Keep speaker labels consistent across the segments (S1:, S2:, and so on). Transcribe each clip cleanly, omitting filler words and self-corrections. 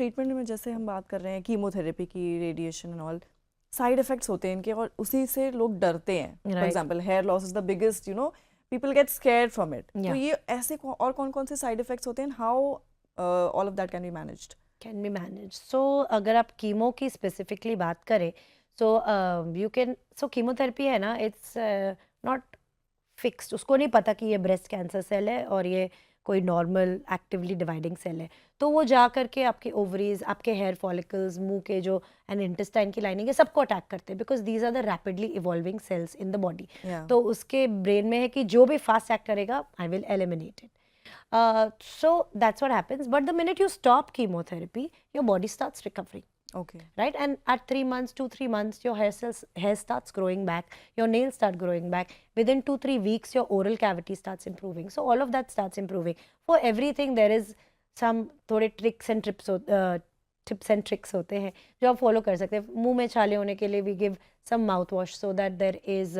S1: Treatment में जैसे हम बात कर रहे हैं कीमोथेरेपी की, radiation and all, side effects होते हैं इनके और उसी से लोग डरते हैं. For example hair loss is the biggest, you know, people get scared from it. तो ये ऐसे और कौन कौन से साइड इफेक्ट्स होते हैं, how all of that can be managed?
S2: Can be manage. So अगर आप कीमो की स्पेसिफिकली बात करें, so you can, so chemotherapy है ना, इट्स नॉट फिक्स्ड. उसको नहीं पता कि ये ब्रेस्ट कैंसर सेल है और ये कोई नॉर्मल एक्टिवली डिवाइडिंग सेल है. तो वो जा करके आपके ओवरीज, आपके हेयर फॉलिकल्स, मुंह के जो एंड इंटेस्टाइन की लाइनिंग है, सबको अटैक करते हैं, because these are the rapidly evolving cells in the body. तो उसके ब्रेन में है कि जो भी फास्ट एक्ट करेगा, I will eliminate it. So that's what happens. But the minute you stop chemotherapy, your body starts recovering.
S1: Okay.
S2: Right? And at 3 months, 2-3 months, your hair starts growing back, your nails start growing back. Within 2-3 weeks, your oral cavity starts improving. So all of that starts improving. For everything, there is some थोड़े tricks and tips and tricks होते हैं जो आप follow कर सकते हैं. मुंह में छाले होने के लिए we give some mouthwash so that there is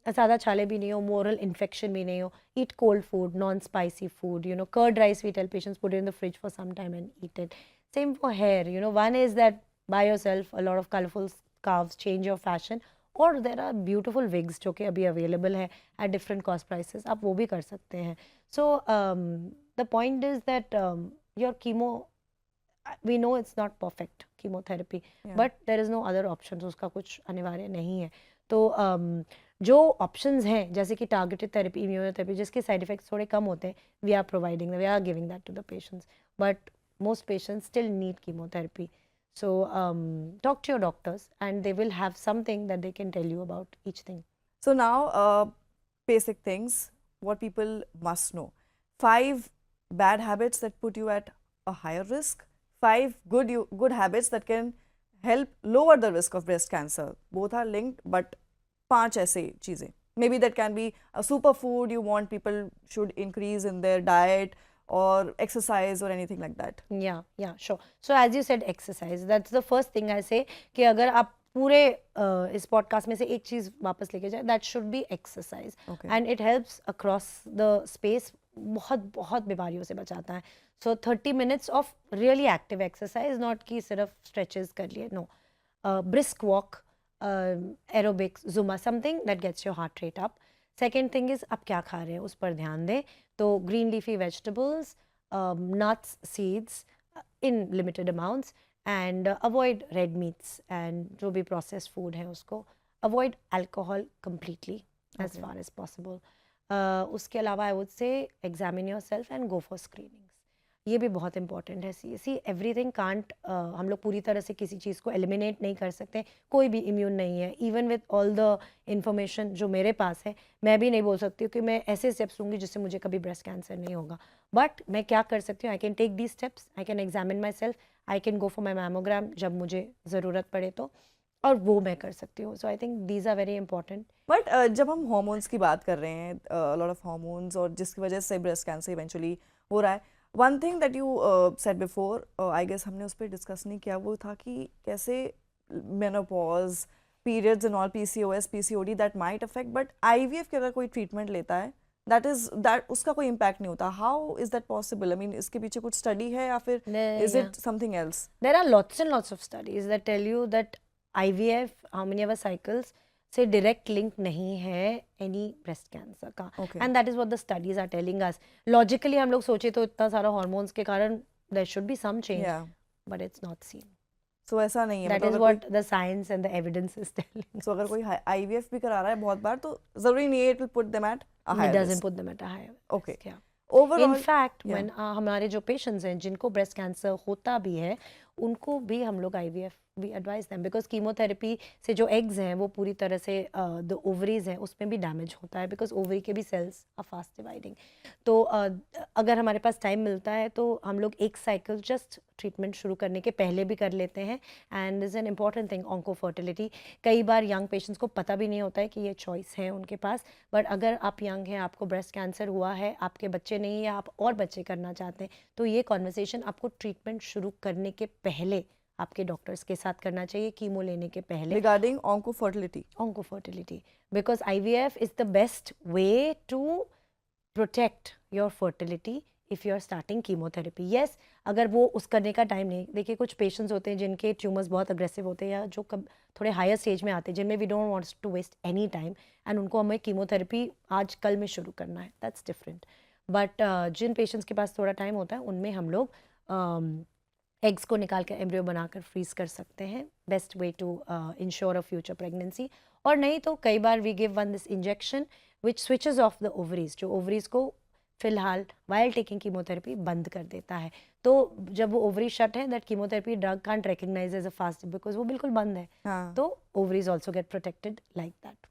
S2: ज़्यादा छाले भी नहीं हो, मोरल इन्फेक्शन भी नहीं हो. Eat cold food, non spicy food, you know, curd rice we tell patients put it in the fridge for some time and eat it. Same for hair, you know, one is that buy yourself a lot of colourful scarves, change your fashion, और there are beautiful wigs जो कि अभी available है at different cost prices, आप वो भी कर सकते हैं. So the point is that your chemo, we know it's not perfect chemotherapy, but there is no other option, उसका कुछ अनिवार्य नहीं है. तो जो ऑप्शंस हैं जैसे कि टारगेटेड थेरेपी, इम्यूनोथेरेपी, जिसके साइड इफेक्ट्स थोड़े कम होते हैं, we are providing, we are giving that to the patients, but most patients still need chemotherapy. So talk to your doctors and they will have something that they can tell you about each thing.
S1: So now basic things what people must know. 5 bad habits that put you at a higher risk, 5 good habits that can help lower the risk of breast cancer. Both are linked, but 5 ऐसे चीज़ें. Maybe that can be a superfood you want people should increase in their diet, or exercise or anything like that.
S2: Yeah, sure. So as you said, exercise, that's the first thing I say कि अगर आप पूरे इस podcast में से एक चीज़ वापस लेके जाए, that should be exercise.
S1: Okay.
S2: And it helps across the space, बहुत बीमारियों से बचाता है. So 30 minutes of really active exercise, not कि सिर्फ stretches कर लिए, no. Brisk walk, aerobics, Zumba, something that gets your heart rate up. Second thing is आप क्या खा रहे हैं, उस पर ध्यान दें. तो green leafy vegetables, nuts, seeds in limited amounts, and avoid red meats and जो भी processed food है उसको. Avoid alcohol completely as far as possible. उसके अलावा I would say examine yourself and go for screenings. ये भी बहुत important है. सी एवरीथिंग कांट, हम लोग पूरी तरह से किसी चीज़ को एलिमिनेट नहीं कर सकते. कोई भी इम्यून नहीं है. Even with all the information जो मेरे पास है, मैं भी नहीं बोल सकती हूँ कि मैं ऐसे स्टेप्स लूँगी जिससे मुझे कभी ब्रेस्ट कैंसर नहीं होगा. बट मैं क्या कर सकती हूँ, I can take the steps, I can examine myself, I can go for my mammogram जब मुझे ज़रूरत पड़े तो, और वो मैं कर सकती हूँ. So I think these are very important.
S1: But जब हम हॉर्मोन्स की बात कर रहे हैं, लॉट ऑफ हॉर्मोन्स, और जिसकी वजह से ब्रेस्ट कैंसर इवेंचुअली हो रहा है, one thing that you said before, I guess हमने उस पर डिस्कस नहीं किया, वो था कि कैसे menopause, periods and all, PCOS, PCOD that might affect, but IVF के अगर कोई ट्रीटमेंट लेता है दैट उसका कोई इम्पैक्ट नहीं होता. How is that possible? I mean इसके पीछे कुछ स्टडी है या फिर is it something else?
S2: There are lots and lots of studies that tell you that IVF, how many of cycles, से डायरेक्ट लिंक नहीं है एनी ब्रेस्ट कैंसर का. And that is what the studies are telling us. Logically हम लोग सोचे तो इतना सारा हार्मोन्स के कारण there should be some change, but it's not seen.
S1: So ऐसा नहीं है.
S2: That is what the science and the evidence is telling.
S1: So अगर कोई IVF भी करा रहा है बहुत बार, तो जरूरी नहीं है it will put them at a higher risk.
S2: It doesn't put them at a higher.
S1: Okay.
S2: Overall in fact when हमारे जो पेशेंट्स हैं जिनको ब्रेस्ट कैंसर होता भी है, उनको भी हम लोग IVF we advise them, because chemotherapy से जो एग्स हैं वो पूरी तरह से द ओवरीज हैं उसमें भी डैमेज होता है, बिकॉज ओवरी के भी सेल्स आर फास्ट डिवाइडिंग. तो अगर हमारे पास टाइम मिलता है तो हम लोग एक साइकिल जस्ट ट्रीटमेंट शुरू करने के पहले भी कर लेते हैं. And is an important thing onco fertility. कई बार यंग पेशेंट्स को पता भी नहीं होता है कि ये चॉइस है उनके पास, बट अगर आप यंग हैं, आपको ब्रेस्ट कैंसर हुआ है, आपके बच्चे नहीं, या आप और बच्चे करना चाहते हैं, तो ये कॉन्वर्सेशन आपको ट्रीटमेंट शुरू करने के पहले आपके डॉक्टर्स के साथ करना चाहिए, कीमो लेने के पहले.
S1: Regarding onco fertility,
S2: because IVF is the best way to protect your fertility if you are starting chemotherapy. Yes, अगर वो उस करने का टाइम नहीं, देखिए कुछ पेशेंट्स होते हैं जिनके ट्यूमर्स बहुत अग्रेसिव होते हैं या जो थोड़े हायर स्टेज में आते हैं, जिनमें we don't want to waste any time and उनको हमें कीमोथेरेपी आज कल में शुरू करना है, दैट्स डिफरेंट। बट जिन पेशेंट्स के पास थोड़ा टाइम होता है उनमें हम लोग एग्स को निकाल कर एम्ब्रियो बनाकर फ्रीज कर सकते हैं, best way to ensure a future pregnancy. और नहीं तो कई बार we give one this injection which switches off the ovaries, जो ओवरीज को फिलहाल वाइल टेकिंग कीमोथेरेपी बंद कर देता है। तो जब वो ओवरी शट है, that chemotherapy drug can't recognise as a fast because वो बिल्कुल बंद है,
S1: हाँ
S2: तो ovaries also get protected like that.